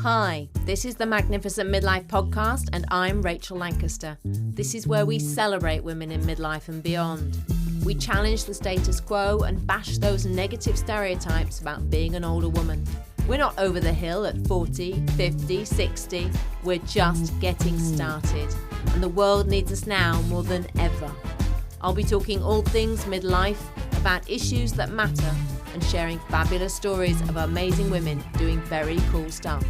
Hi, this is the Magnificent Midlife podcast and I'm Rachel Lancaster. This is where we celebrate women in midlife and beyond. We challenge the status quo and bash those negative stereotypes about being an older woman. We're not over the hill at 40, 50, 60. We're just getting started. And the world needs us now more than ever. I'll be talking all things midlife, about issues that matter, and sharing fabulous stories of amazing women doing very cool stuff.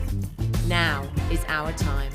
Now is our time.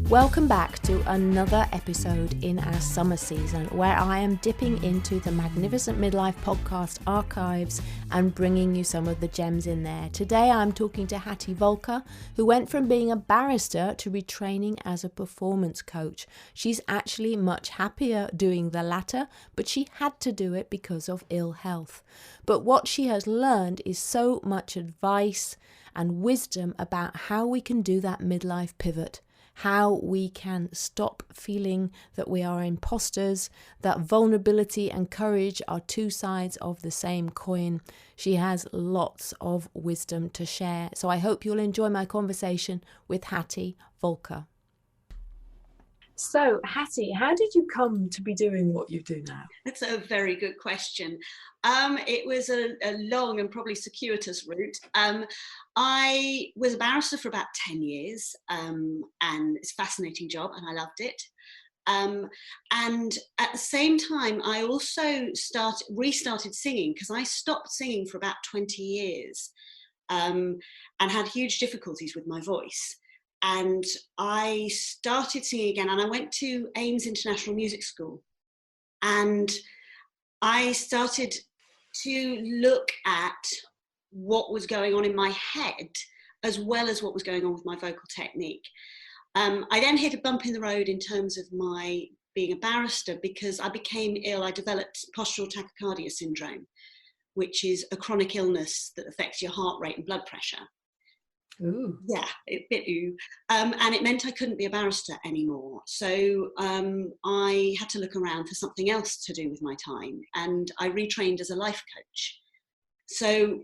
Welcome back to another episode in our summer season where I am dipping into the Magnificent Midlife podcast archives and bringing you some of the gems in there. Today I'm talking to Hattie Voelcker, who went from being a barrister to retraining as a performance coach. She's actually much happier doing the latter, but she had to do it because of ill health. But what she has learned is so much advice and wisdom about how we can do that midlife pivot, how we can stop feeling that we are imposters, that vulnerability and courage are two sides of the same coin. She has lots of wisdom to share. So I hope you'll enjoy my conversation with Hattie Voelcker. So, Hattie, how did you come to be doing what you do now? That's a very good question. It was a long and probably circuitous route. I was a barrister for about 10 years, and it's a fascinating job, and I loved it. And at the same time, I also restarted singing because I stopped singing for about 20 years and had huge difficulties with my voice. And I started singing again, and I went to Ames International Music School, and I started to look at what was going on in my head as well as what was going on with my vocal technique. I then hit a bump in the road in terms of my being a barrister because I became ill. I developed postural tachycardia syndrome, which is a chronic illness that affects your heart rate and blood pressure. Ooh. Yeah, a bit ooh. And it meant I couldn't be a barrister anymore. So I had to look around for something else to do with my time. And I retrained as a life coach. So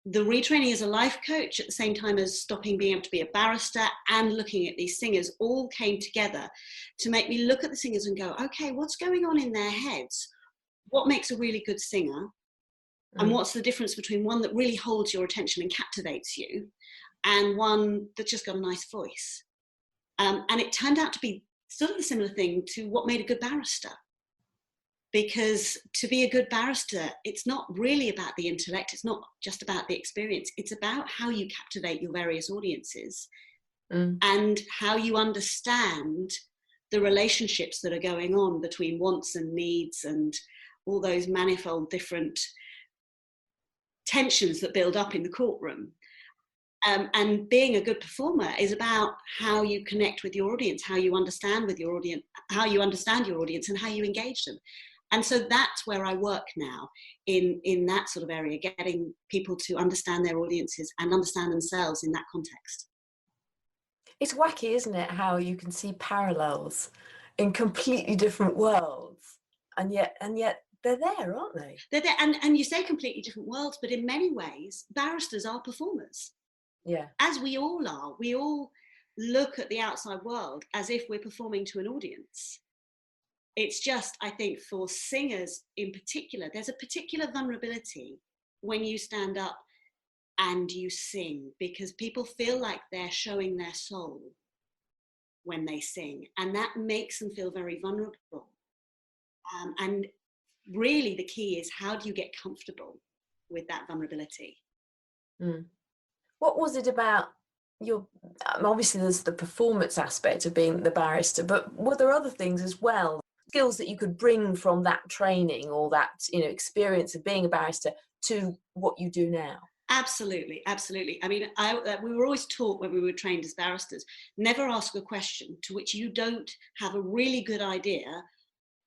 the retraining as a life coach at the same time as stopping being able to be a barrister and looking at these singers all came together to make me look at the singers and go, okay, what's going on in their heads? What makes a really good singer? And what's the difference between one that really holds your attention and captivates you and one that's just got a nice voice? And it turned out to be sort of a similar thing to what made a good barrister. Because to be a good barrister, it's not really about the intellect, it's not just about the experience, it's about how you captivate your various audiences and how you understand the relationships that are going on between wants and needs and all those manifold different tensions that build up in the courtroom. And being a good performer is about how you connect with your audience, how you understand with your audience, how you understand your audience and how you engage them. And so that's where I work now, in that sort of area, getting people to understand their audiences and understand themselves in that context. It's wacky, isn't it, how you can see parallels in completely different worlds, and yet they're there, aren't they? They're there, and you say completely different worlds, but in many ways, barristers are performers. Yeah. As we all are. We all look at the outside world as if we're performing to an audience. It's just, I think, for singers in particular, there's a particular vulnerability when you stand up and you sing, because people feel like they're showing their soul when they sing, and that makes them feel very vulnerable. And really the key is, how do you get comfortable with that vulnerability? What was it about your, obviously there's the performance aspect of being the barrister, but were there other things as well, skills that you could bring from that training or that, experience of being a barrister to what you do now? Absolutely. I mean, we were always taught when we were trained as barristers, never ask a question to which you don't have a really good idea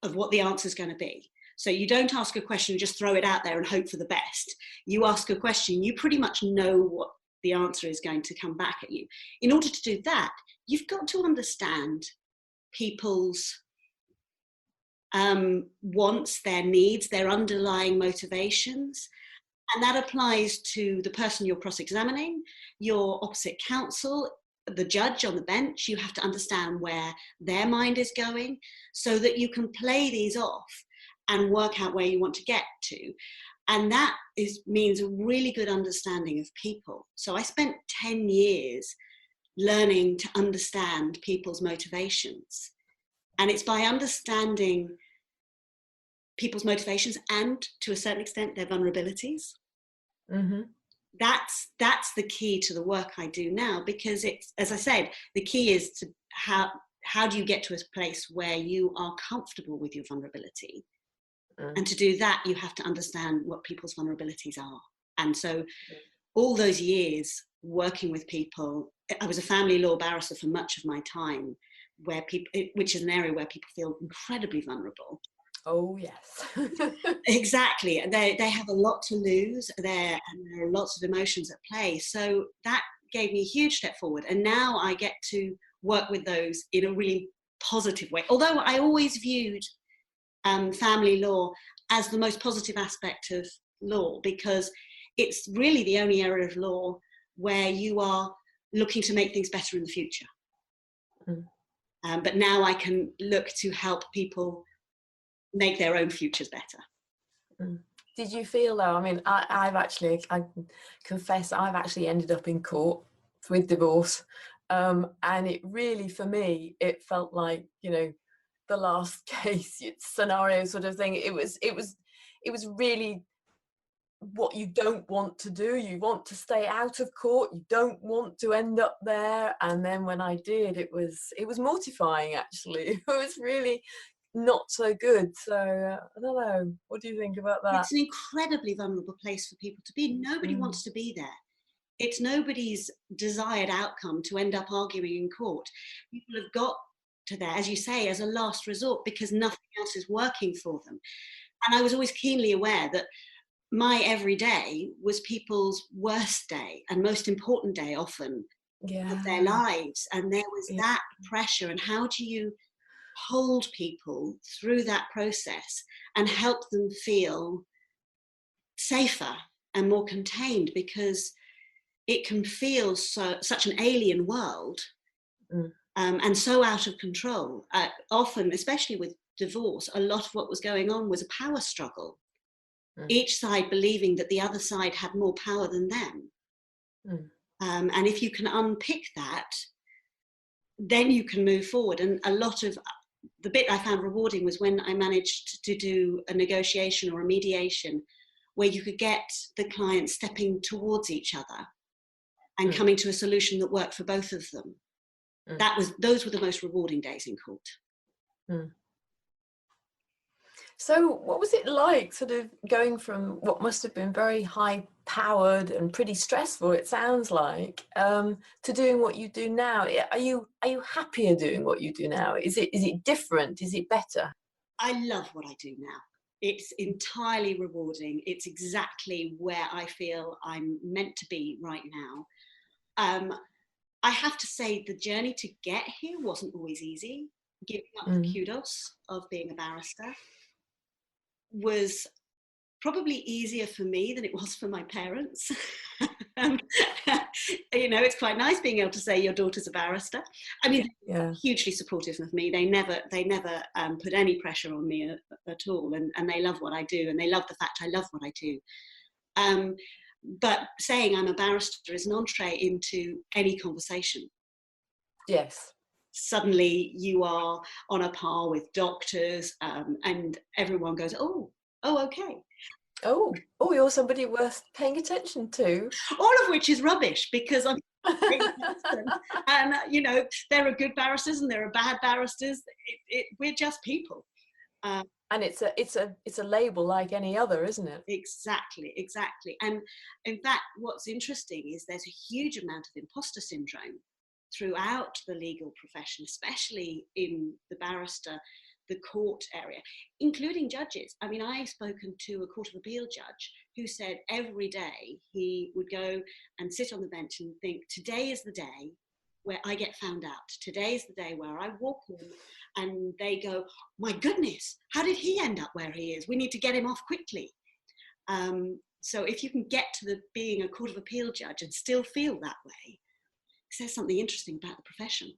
of what the answer is going to be. So you don't ask a question and just throw it out there and hope for the best. You ask a question, you pretty much know what the answer is going to come back at you. In order to do that, you've got to understand people's wants, their needs, their underlying motivations. And that applies to the person you're cross-examining, your opposite counsel, the judge on the bench. You have to understand where their mind is going so that you can play these off and work out where you want to get to. And that means a really good understanding of people. So I spent 10 years learning to understand people's motivations. And it's by understanding people's motivations and, to a certain extent, their vulnerabilities. Mm-hmm. That's the key to the work I do now, because it's, as I said, the key is to how do you get to a place where you are comfortable with your vulnerability? And to do that, you have to understand what people's vulnerabilities are. And so all those years working with people, I was a family law barrister for much of my time, which is an area where people feel incredibly vulnerable. Oh, yes. Exactly. They have a lot to lose there, and there are lots of emotions at play. So that gave me a huge step forward. And now I get to work with those in a really positive way. Although I always viewed family law as the most positive aspect of law, because it's really the only area of law where you are looking to make things better in the future. But now I can look to help people make their own futures better. Did you feel though, I mean, I confess I've actually ended up in court with divorce, and it really, for me, it felt like, you know, the last case scenario sort of thing. It was really what you don't want to do. You want to stay out of court, you don't want to end up there. And then when I did, it was mortifying, actually. It was really not so good. So I don't know, what do you think about that? It's an incredibly vulnerable place for people to be. Nobody wants to be there. It's nobody's desired outcome to end up arguing in court. People have got to there, as you say, as a last resort, because nothing else is working for them. And I was always keenly aware that my everyday was people's worst day and most important day often of their lives. And there was that pressure. And how do you hold people through that process and help them feel safer and more contained, because it can feel such an alien world and so out of control. Often, especially with divorce, a lot of what was going on was a power struggle. Each side believing that the other side had more power than them. And if you can unpick that, then you can move forward. And a lot of the bit I found rewarding was when I managed to do a negotiation or a mediation where you could get the clients stepping towards each other and coming to a solution that worked for both of them. Those were the most rewarding days in court. So what was it like, sort of going from what must have been very high powered and pretty stressful, it sounds like, to doing what you do now? Are you happier doing what you do now? Is it different? Is it better? I love what I do now. It's entirely rewarding. It's exactly where I feel I'm meant to be right now. I have to say the journey to get here wasn't always easy. Giving up the kudos of being a barrister was probably easier for me than it was for my parents. You know, it's quite nice being able to say your daughter's a barrister. I mean, hugely supportive of me. They never put any pressure on me at all, and they love what I do, and they love the fact I love what I do. But saying I'm a barrister is an entree into any conversation. Yes. Suddenly you are on a par with doctors, and everyone goes, oh, okay. Oh, you're somebody worth paying attention to. All of which is rubbish, because I'm and you know, there are good barristers and there are bad barristers. We're just people. And it's a label like any other, isn't it? Exactly. And in fact, what's interesting is there's a huge amount of impostor syndrome throughout the legal profession, especially in the court area, including judges. I mean, I've spoken to a Court of Appeal judge who said every day he would go and sit on the bench and think, today is the day where I get found out. Today is the day where I walk in and they go, my goodness, how did he end up where he is? We need to get him off quickly. So if you can get to being a Court of Appeal judge and still feel that way, it says something interesting about the profession.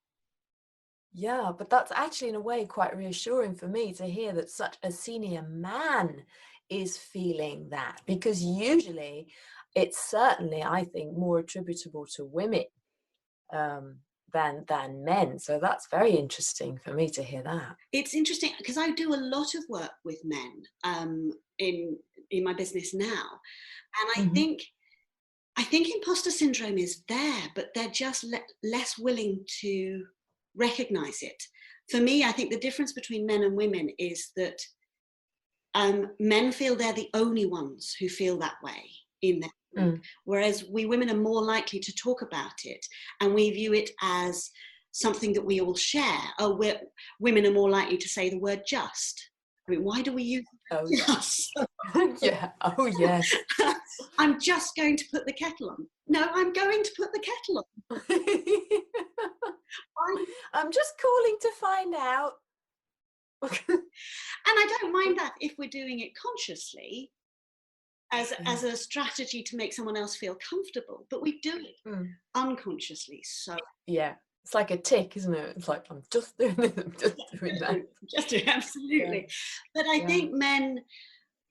Yeah, but that's actually in a way quite reassuring for me to hear that such a senior man is feeling that, because usually it's certainly, I think, more attributable to women than men. So that's very interesting for me to hear that. It's interesting because I do a lot of work with men in my business now, and I think imposter syndrome is there, but they're just less willing to recognize it. For me, I think the difference between men and women is that men feel they're the only ones who feel that way in their group, whereas we women are more likely to talk about it, and we view it as something that we all share. Oh, women are more likely to say the word just. I mean, why do we use just? Yeah. Oh, yes. I'm just going to put the kettle on. No, I'm going to put the kettle on. I'm just calling to find out. And I don't mind that if we're doing it consciously as a strategy to make someone else feel comfortable, but we do it unconsciously. So yeah, it's like a tick, isn't it? It's like, I'm just doing this, I'm just doing that. Just doing, absolutely. Yeah. But I think men,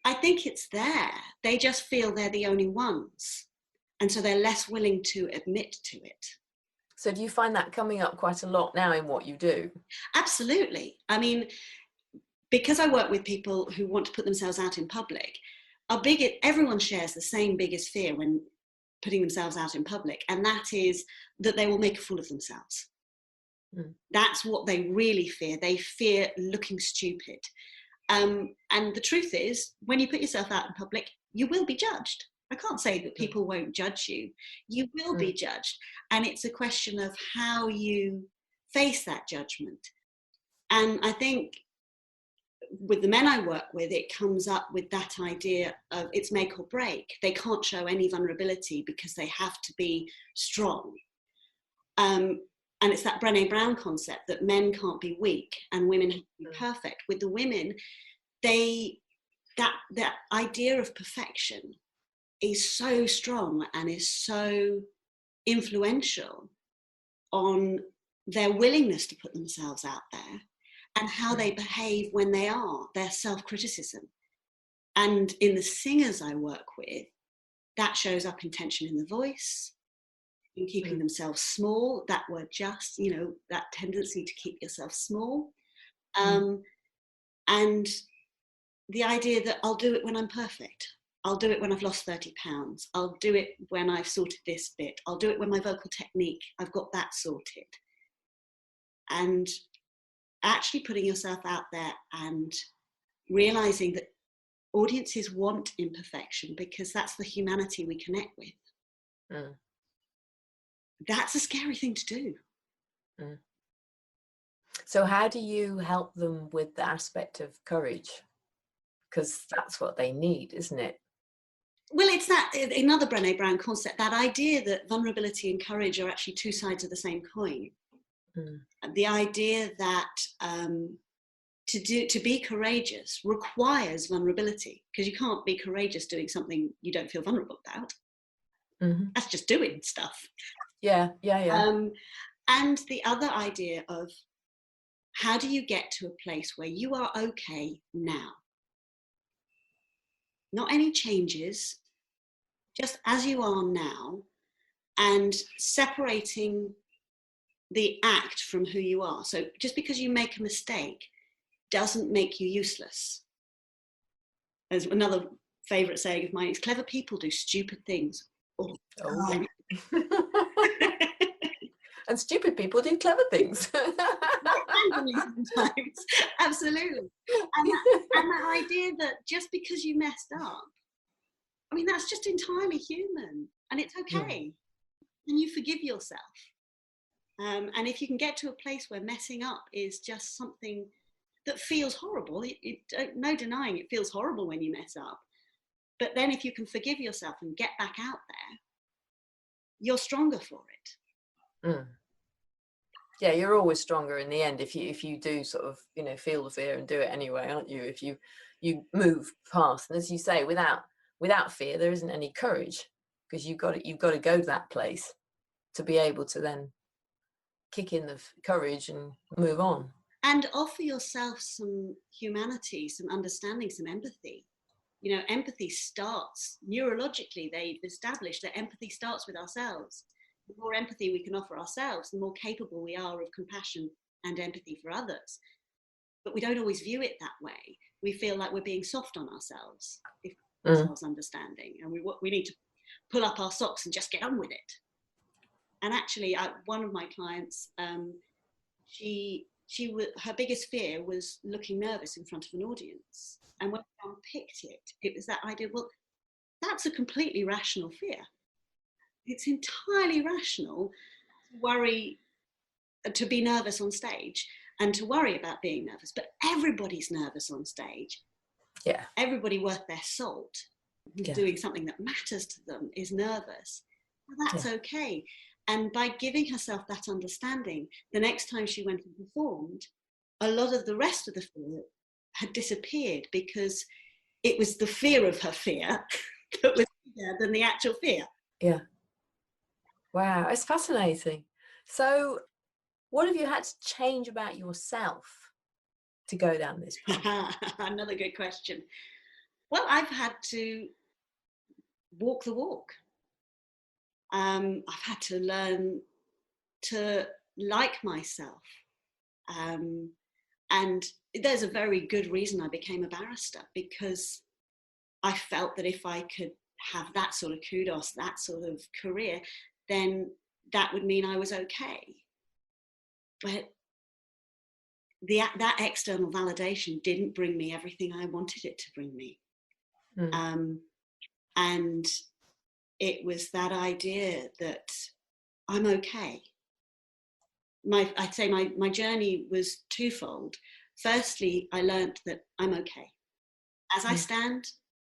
I think it's there. They just feel they're the only ones. And so they're less willing to admit to it. So do you find that coming up quite a lot now in what you do? Absolutely. I mean, because I work with people who want to put themselves out in public, everyone shares the same biggest fear when putting themselves out in public, and that is that they will make a fool of themselves. That's what they really fear. They fear looking stupid. And the truth is, when you put yourself out in public, you will be judged. I can't say that people won't judge you. You will be judged. And it's a question of how you face that judgment. And I think with the men I work with, it comes up with that idea of it's make or break. They can't show any vulnerability because they have to be strong. And it's that Brené Brown concept that men can't be weak and women have to be perfect. With the women, that idea of perfection is so strong and is so influential on their willingness to put themselves out there and how they behave when they are, their self-criticism. And in the singers I work with, that shows up in tension in the voice, in keeping themselves small, that word just, that tendency to keep yourself small. And the idea that I'll do it when I'm perfect. I'll do it when I've lost 30 pounds. I'll do it when I've sorted this bit. I'll do it when my vocal technique, I've got that sorted. And actually putting yourself out there and realizing that audiences want imperfection because that's the humanity we connect with. That's a scary thing to do. So how do you help them with the aspect of courage? Because that's what they need, isn't it? Well, it's that another Brené Brown concept, that idea that vulnerability and courage are actually two sides of the same coin. The idea that to be courageous requires vulnerability, because you can't be courageous doing something you don't feel vulnerable about. That's just doing stuff. Yeah. And the other idea of how do you get to a place where you are okay now? Not any changes, just as you are now, and separating the act from who you are. So just because you make a mistake doesn't make you useless. As another favourite saying of mine is, clever people do stupid things all the time. And stupid people do clever things. Randomly sometimes. Absolutely. And that idea that just because you messed up, I mean, that's just entirely human and it's okay. And you forgive yourself. And if you can get to a place where messing up is just something that feels horrible, no denying it feels horrible when you mess up. But then if you can forgive yourself and get back out there, you're stronger for it. Yeah, you're always stronger in the end if you do sort of, feel the fear and do it anyway, aren't you? If you move past, and as you say, without without fear, there isn't any courage, because you've got to go to that place to be able to then kick in the courage and move on. And offer yourself some humanity, some understanding, some empathy. You know, empathy starts neurologically, they've established that empathy starts with ourselves. The more empathy we can offer ourselves, the more capable we are of compassion and empathy for others. But we don't always view it that way. We feel like we're being soft on ourselves, if ourselves understanding, and we need to pull up our socks and just get on with it. And actually, one of my clients, her biggest fear was looking nervous in front of an audience. And when I unpicked it, it was that idea, well, that's a completely rational fear. It's entirely rational to worry, to be nervous on stage and to worry about being nervous. But everybody's nervous on stage. Yeah. Everybody worth their salt who's doing something that matters to them is nervous. Well, that's okay. And by giving herself that understanding, the next time she went and performed, a lot of the rest of the fear had disappeared, because it was the fear of her fear that was bigger than the actual fear. Yeah. Wow, it's fascinating. So what have you had to change about yourself to go down this path? Another good question. Well, I've had to walk the walk. I've had to learn to like myself. And there's a very good reason I became a barrister, because I felt that if I could have that sort of kudos, that sort of career, then that would mean I was okay. But that external validation didn't bring me everything I wanted it to bring me. And it was that idea that I'm okay. I'd say my journey was twofold. Firstly, I learned that I'm okay. As I stand,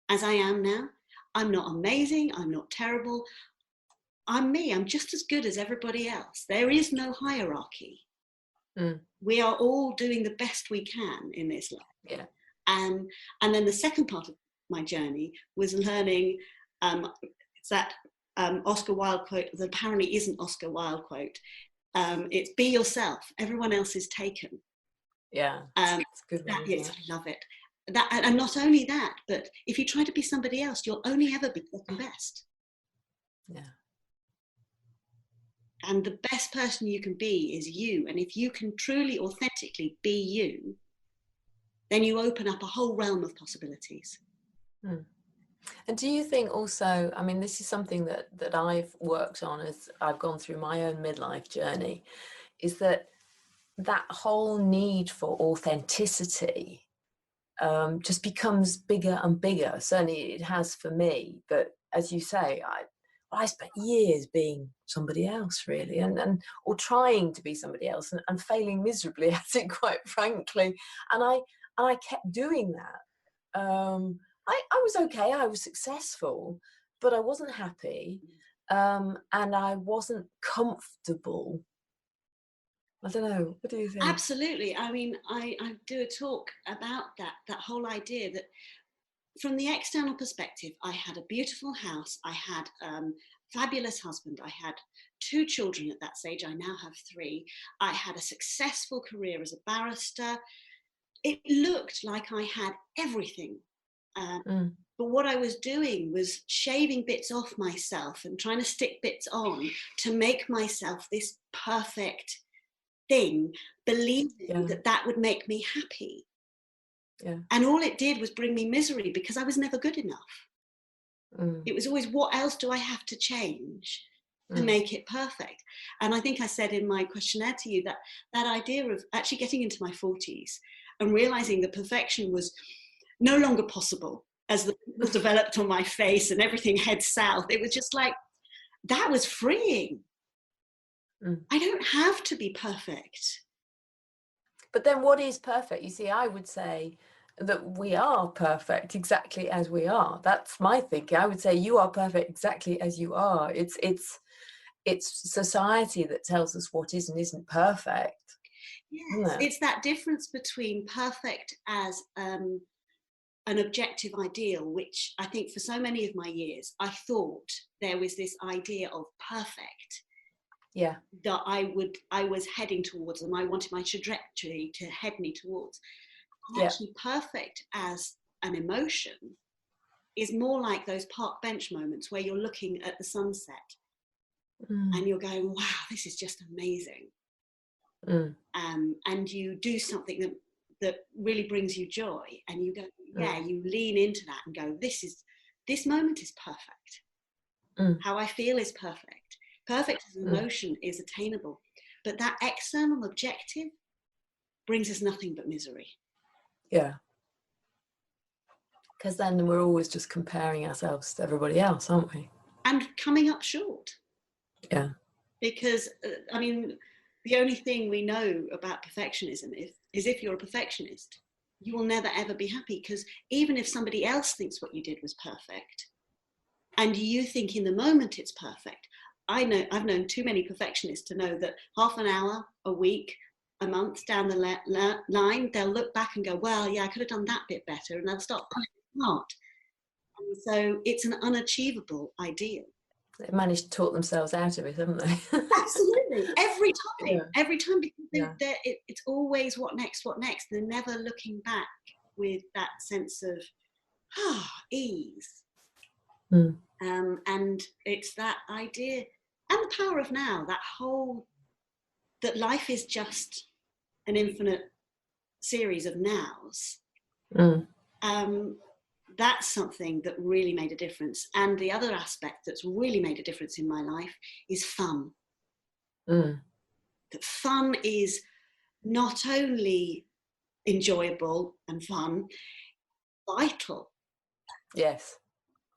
as I am now, I'm not amazing, I'm not terrible. I'm me, I'm just as good as everybody else. There is no hierarchy. We are all doing the best we can in this life. Yeah. And then the second part of my journey was learning, it's that Oscar Wilde quote that apparently isn't Oscar Wilde quote. It's be yourself, everyone else is taken. Yeah, it's a good one. Yes, I love it. That, and not only that, but if you try to be somebody else, you'll only ever be second best. Yeah. And the best person you can be is you. And if you can truly, authentically be you, then you open up a whole realm of possibilities. And do you think also, I mean, this is something that I've worked on as I've gone through my own midlife journey, is that whole need for authenticity just becomes bigger and bigger. Certainly it has for me. But as you say, I spent years being somebody else, really, and or trying to be somebody else and failing miserably at it, quite frankly. And I kept doing that. I was okay, I was successful, but I wasn't happy, and I wasn't comfortable. I don't know, what do you think? Absolutely. I mean, I do a talk about that whole idea that from the external perspective, I had a beautiful house, I had a fabulous husband, I had 2 children at that stage, I now have 3, I had a successful career as a barrister. It looked like I had everything. But what I was doing was shaving bits off myself and trying to stick bits on to make myself this perfect thing, believing that would make me happy. Yeah. And all it did was bring me misery, because I was never good enough. It was always, what else do I have to change to make it perfect? And I think I said in my questionnaire to you that idea of actually getting into my 40s and realizing that perfection was no longer possible as the pimples developed on my face and everything heads south. It was just like, that was freeing. I don't have to be perfect. But then what is perfect? You see, I would say that we are perfect exactly as we are. That's my thinking. I would say you are perfect exactly as you are. It's society that tells us what is and isn't perfect. Yes, it's that difference between perfect as an objective ideal, which I think for so many of my years, I thought there was this idea of perfect. Yeah. That I was heading towards, and I wanted my trajectory to head me towards. And actually, perfect as an emotion is more like those park bench moments where you're looking at the sunset and you're going, wow, this is just amazing. And you do something that really brings you joy, and you go, you lean into that and go, this moment is perfect. How I feel is perfect. Perfect as an emotion is attainable, but that external objective brings us nothing but misery. Yeah. Because then we're always just comparing ourselves to everybody else, aren't we? And coming up short. Yeah. Because, I mean, the only thing we know about perfectionism is if you're a perfectionist, you will never, ever be happy. Because even if somebody else thinks what you did was perfect, and you think in the moment it's perfect, I've known too many perfectionists to know that half an hour, a week, a month down the line, they'll look back and go, well, yeah, I could have done that bit better, and they'll start pulling it apart. And so it's an unachievable ideal. They've managed to talk themselves out of it, haven't they? Absolutely. Every time, because it's always what next. They're never looking back with that sense of ease. And it's that idea and the power of now, that life is just an infinite series of nows. That's something that really made a difference. And the other aspect that's really made a difference in my life is fun. That fun is not only enjoyable and fun, vital. Yes.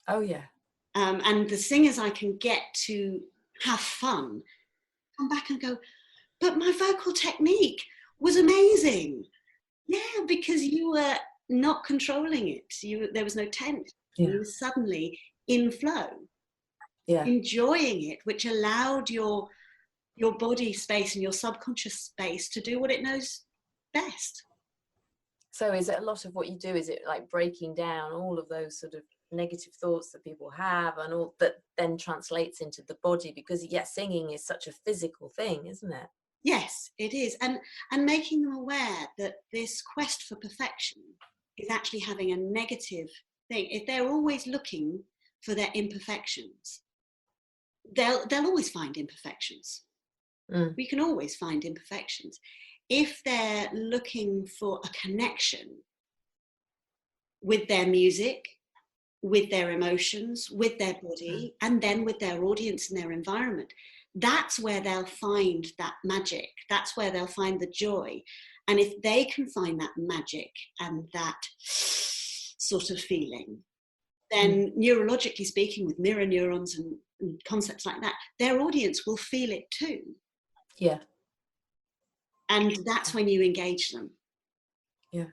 Oh, yeah. And the singers I can get to have fun come back and go, but my vocal technique was amazing. Yeah, because you were not controlling it. There was no tension. You were suddenly in flow, enjoying it, which allowed your body space and your subconscious space to do what it knows best. So is it a lot of what you do, is it like breaking down all of those sort of negative thoughts that people have and all that then translates into the body? Because singing is such a physical thing, isn't it? Yes, it is. And making them aware that this quest for perfection is actually having a negative thing. If they're always looking for their imperfections, they'll always find imperfections. We can always find imperfections. If they're looking for a connection with their music, with their emotions, with their body, and then with their audience and their environment, that's where they'll find that magic. That's where they'll find the joy. And if they can find that magic and that sort of feeling, then neurologically speaking, with mirror neurons and concepts like that, their audience will feel it too. Yeah. And that's when you engage them. Yeah.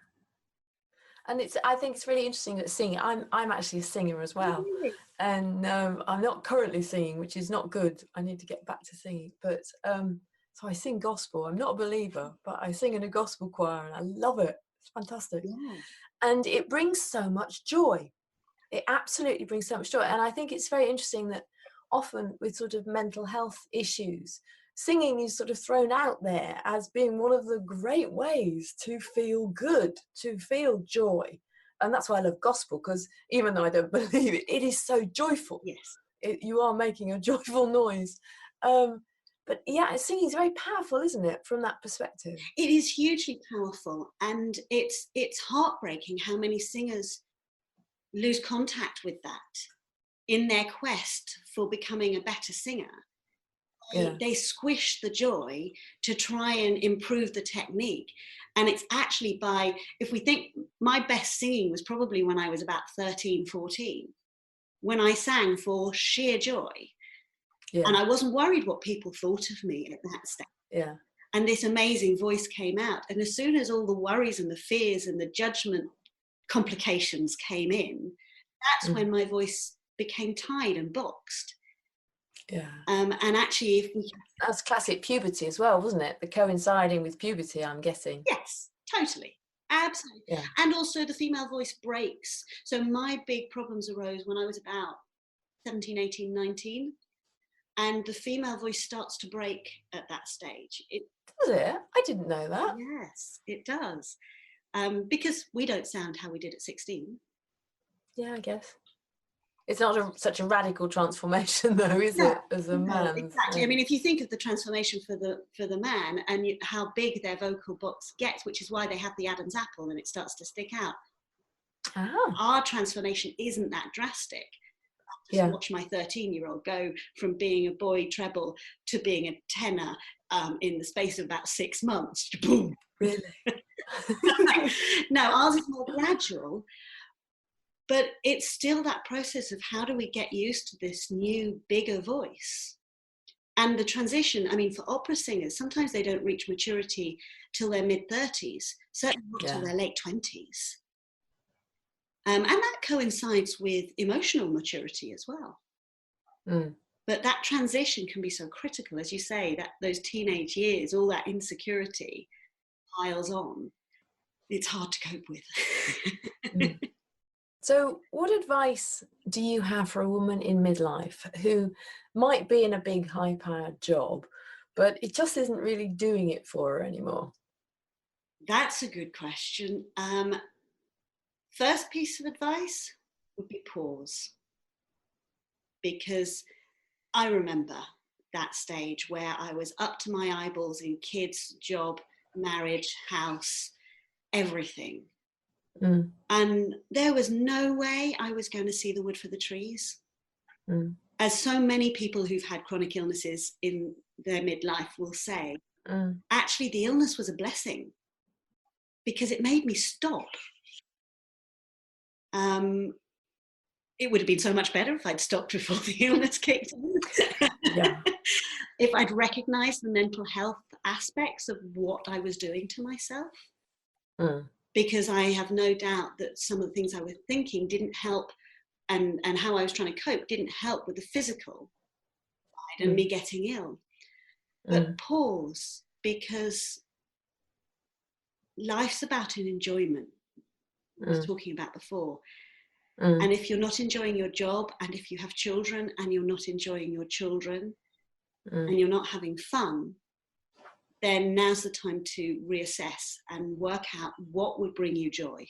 And I think it's really interesting that singing, I'm actually a singer as well. Really? And I'm not currently singing, which is not good. I need to get back to singing. But so I sing gospel. I'm not a believer, but I sing in a gospel choir and I love it. It's fantastic. Yeah. And it brings so much joy. It absolutely brings so much joy. And I think it's very interesting that often with sort of mental health issues, singing is sort of thrown out there as being one of the great ways to feel good, to feel joy. And that's why I love gospel, because even though I don't believe it, it is so joyful. Yes. You are making a joyful noise. But singing is very powerful, isn't it, from that perspective? It is hugely powerful. And it's heartbreaking how many singers lose contact with that in their quest for becoming a better singer. They squish the joy to try and improve the technique. And it's actually if we think my best singing was probably when I was about 13, 14, when I sang for sheer joy. Yeah. And I wasn't worried what people thought of me at that stage. Yeah. And this amazing voice came out. And as soon as all the worries and the fears and the judgment complications came in, that's when my voice became tied and boxed. Yeah. And actually, that's classic puberty as well, wasn't it? The coinciding with puberty, I'm guessing. Yes, totally. Absolutely. Yeah. And also the female voice breaks. So my big problems arose when I was about 17, 18, 19. And the female voice starts to break at that stage. Does it? I didn't know that. Yes, it does. Because we don't sound how we did at 16. Yeah, I guess. It's not such a radical transformation, though, is it? As a man. Exactly. I mean, if you think of the transformation for the man and how big their vocal box gets, which is why they have the Adam's apple and it starts to stick out. Our transformation isn't that drastic. Just watch my 13-year-old go from being a boy treble to being a tenor in the space of about 6 months. Boom. Really? No, ours is more gradual, but it's still that process of how do we get used to this new, bigger voice? And the transition, I mean, for opera singers, sometimes they don't reach maturity till their mid-30s, certainly not till their late 20s. And that coincides with emotional maturity as well. But that transition can be so critical, as you say, that those teenage years, all that insecurity piles on. It's hard to cope with. So what advice do you have for a woman in midlife who might be in a big high-powered job, but it just isn't really doing it for her anymore? That's a good question. First piece of advice would be pause. Because I remember that stage where I was up to my eyeballs in kids, job, marriage, house, everything. And there was no way I was going to see the wood for the trees. As so many people who've had chronic illnesses in their midlife will say, actually the illness was a blessing because it made me stop. It would have been so much better if I'd stopped before the illness kicked in. If I'd recognized the mental health aspects of what I was doing to myself. Because I have no doubt that some of the things I was thinking didn't help, and how I was trying to cope didn't help with the physical side and me getting ill. But pause, because life's about an enjoyment. I was talking about before. And if you're not enjoying your job, and if you have children and you're not enjoying your children, and you're not having fun, then now's the time to reassess and work out what would bring you joy.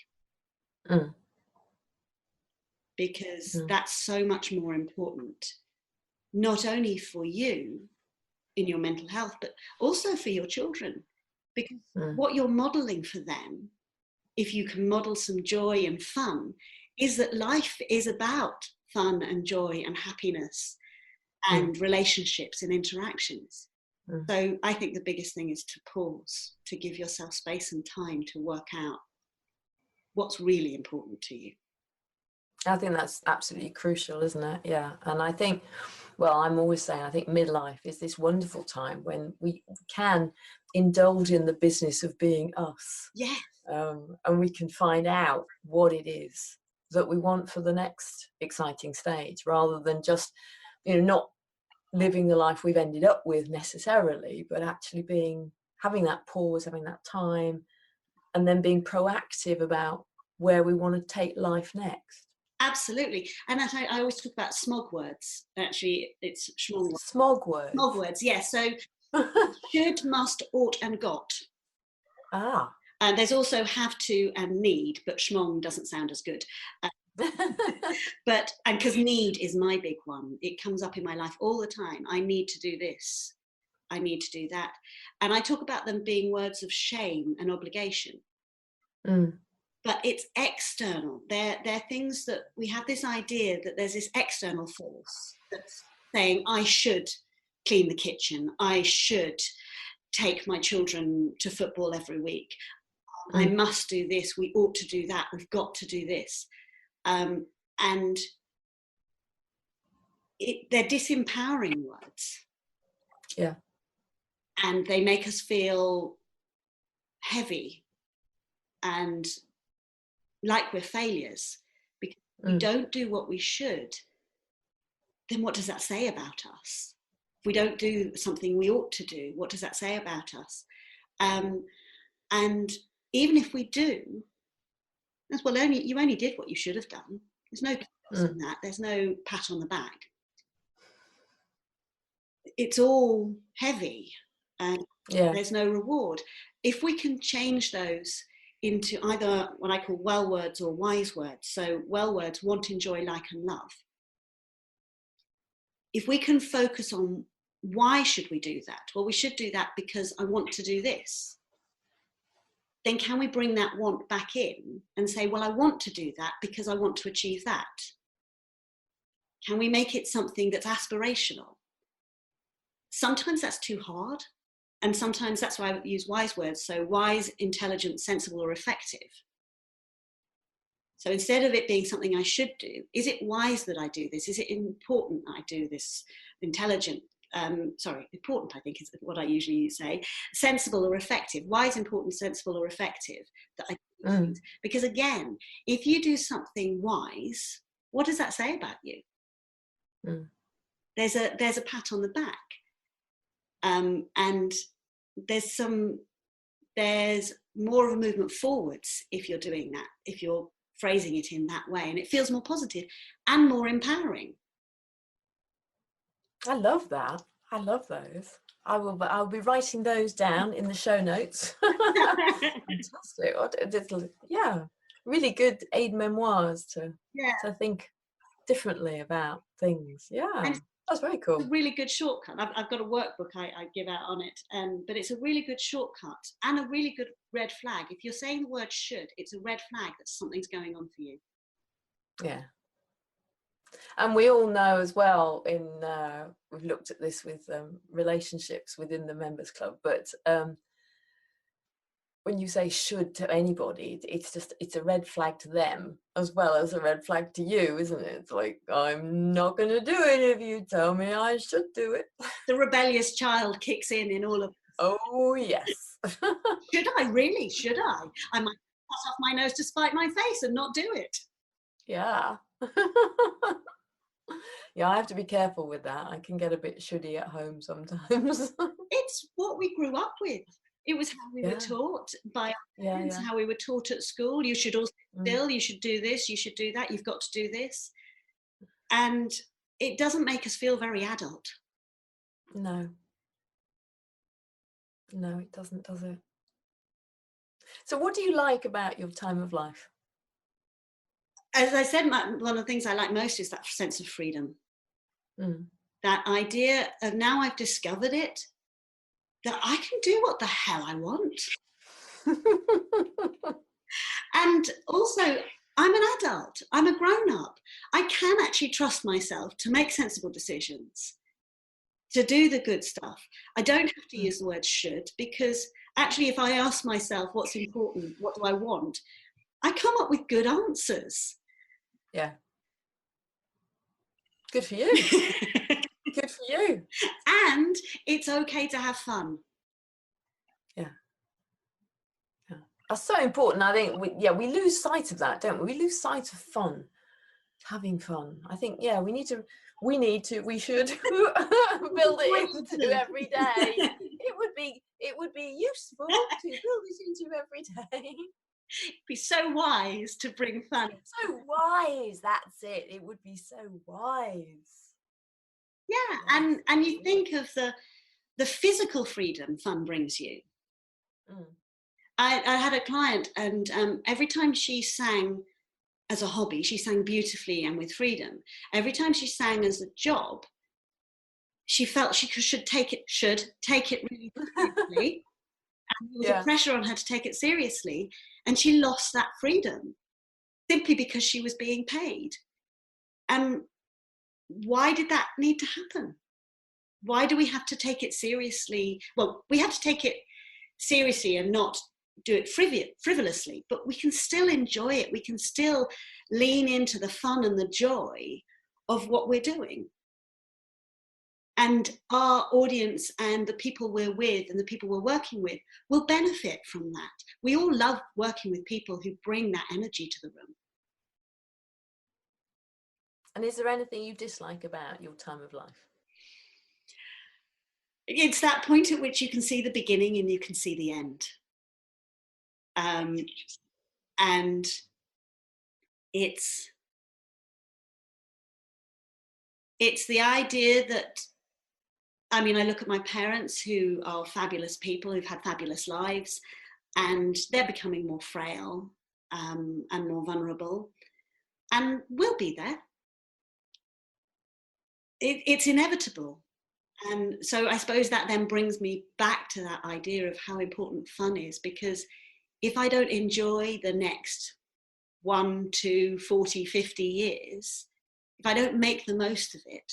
Because that's so much more important, not only for you in your mental health, but also for your children. Because what you're modeling for them, if you can model some joy and fun, is that life is about fun and joy and happiness and relationships and interactions. So I think the biggest thing is to pause, to give yourself space and time to work out what's really important to you. I think that's absolutely crucial, isn't it? Yeah. And I think, well, I'm always saying, I think midlife is this wonderful time when we can indulge in the business of being us. Yeah. And we can find out what it is that we want for the next exciting stage, rather than just, not living the life we've ended up with necessarily, but actually having that pause, having that time, and then being proactive about where we want to take life next. Absolutely. And I always talk about smog words. Actually, it's schmong words. Smog words. Smog words, yes. So should, must, ought, and got. And there's also have to and need, but schmong doesn't sound as good. But because need is my big one. It comes up in my life all the time. I need to do this. I need to do that. And I talk about them being words of shame and obligation. But it's external. They're things that we have this idea that there's this external force that's saying, I should clean the kitchen. I should take my children to football every week. I must do this. We ought to do that. We've got to do this. And they're disempowering words. Yeah. And they make us feel heavy and like we're failures. Because if we don't do what we should, then what does that say about us? If we don't do something we ought to do, what does that say about us? And even if we do, that's, well, you only did what you should have done. There's no in that. There's no pat on the back. It's all heavy, and there's no reward. If we can change those into either what I call well words or wise words. So well words, want, enjoy, like, and love. If we can focus on why should we do that? Well, we should do that because I want to do this. Then can we bring that want back in and say, well, I want to do that because I want to achieve that? Can we make it something that's aspirational? Sometimes that's too hard. And sometimes that's why I use wise words. So wise, intelligent, sensible, or effective. So instead of it being something I should do, is it wise that I do this? Is it important that I do this? Intelligent, important, I think is what I usually say. Sensible or effective. Wise, important, sensible, or effective. That I do things. Because again, if you do something wise, what does that say about you? There's a pat on the back. And there's more of a movement forwards if you're doing that, if you're phrasing it in that way, and it feels more positive and more empowering. I love that. I love those. I'll be writing those down in the show notes. Fantastic. Yeah, really good aid memoirs to think differently about things. Yeah. And that's very cool. It's a really good shortcut. I've got a workbook I give out on it, but it's a really good shortcut and a really good red flag. If you're saying the word should, it's a red flag that something's going on for you. Yeah. And we all know as well, we've looked at this with relationships within the members club, but when you say should to anybody, it's a red flag to them as well as a red flag to you, isn't it? It's like, I'm not going to do it if you tell me I should do it. The rebellious child kicks in all of us. Oh, yes. Should I really? Should I? I might cut off my nose to spite my face and not do it. Yeah. Yeah, I have to be careful with that. I can get a bit shouldy at home sometimes. It's what we grew up with. It was how we were taught by our parents, how we were taught at school. You should also still, you should do this, you should do that, you've got to do this. And it doesn't make us feel very adult. No. No, it doesn't, does it? So what do you like about your time of life? As I said, one of the things I like most is that sense of freedom. That idea of, now I've discovered it, that I can do what the hell I want. And also, I'm an adult, I'm a grown-up. I can actually trust myself to make sensible decisions, to do the good stuff. I don't have to use the word should, because actually if I ask myself what's important, what do I want, I come up with good answers. Yeah. Good for you. Good for you. And it's okay to have fun. Yeah. That's so important. I think we lose sight of that, don't we? We lose sight of fun, having fun. I think, we should build it into every day. It would be useful to build it into every day. It'd be so wise to bring fun. So wise, that's it. It would be so wise. Yeah, yes. And you think of the physical freedom fun brings you. I had a client, and every time she sang as a hobby, she sang beautifully and with freedom. Every time she sang as a job, she felt she should take it really seriously. And there was a pressure on her to take it seriously, and she lost that freedom simply because she was being paid. And why did that need to happen? Why do we have to take it seriously? Well, we have to take it seriously and not do it frivolously, but we can still enjoy it. We can still lean into the fun and the joy of what we're doing. And our audience and the people we're with and the people we're working with will benefit from that. We all love working with people who bring that energy to the room. And is there anything you dislike about your time of life? It's that point at which you can see the beginning and you can see the end. And it's the idea that, I mean, I look at my parents who are fabulous people who've had fabulous lives, and they're becoming more frail and more vulnerable, and we'll be there. It's inevitable. And so I suppose that then brings me back to that idea of how important fun is, because if I don't enjoy the next 1, 2, 40, 50 years, if I don't make the most of it,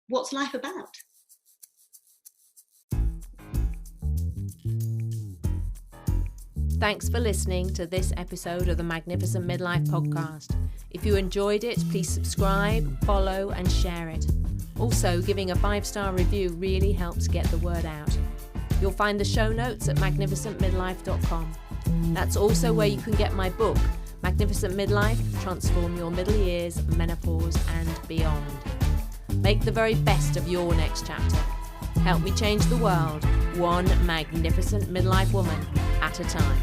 what's life about? Thanks for listening to this episode of the Magnificent Midlife podcast. If you enjoyed it, please subscribe, follow, and share it. Also, giving a 5-star review really helps get the word out. You'll find the show notes at magnificentmidlife.com. That's also where you can get my book, Magnificent Midlife, Transform Your Middle Years, Menopause and Beyond. Make the very best of your next chapter. Help me change the world, one magnificent midlife woman at a time.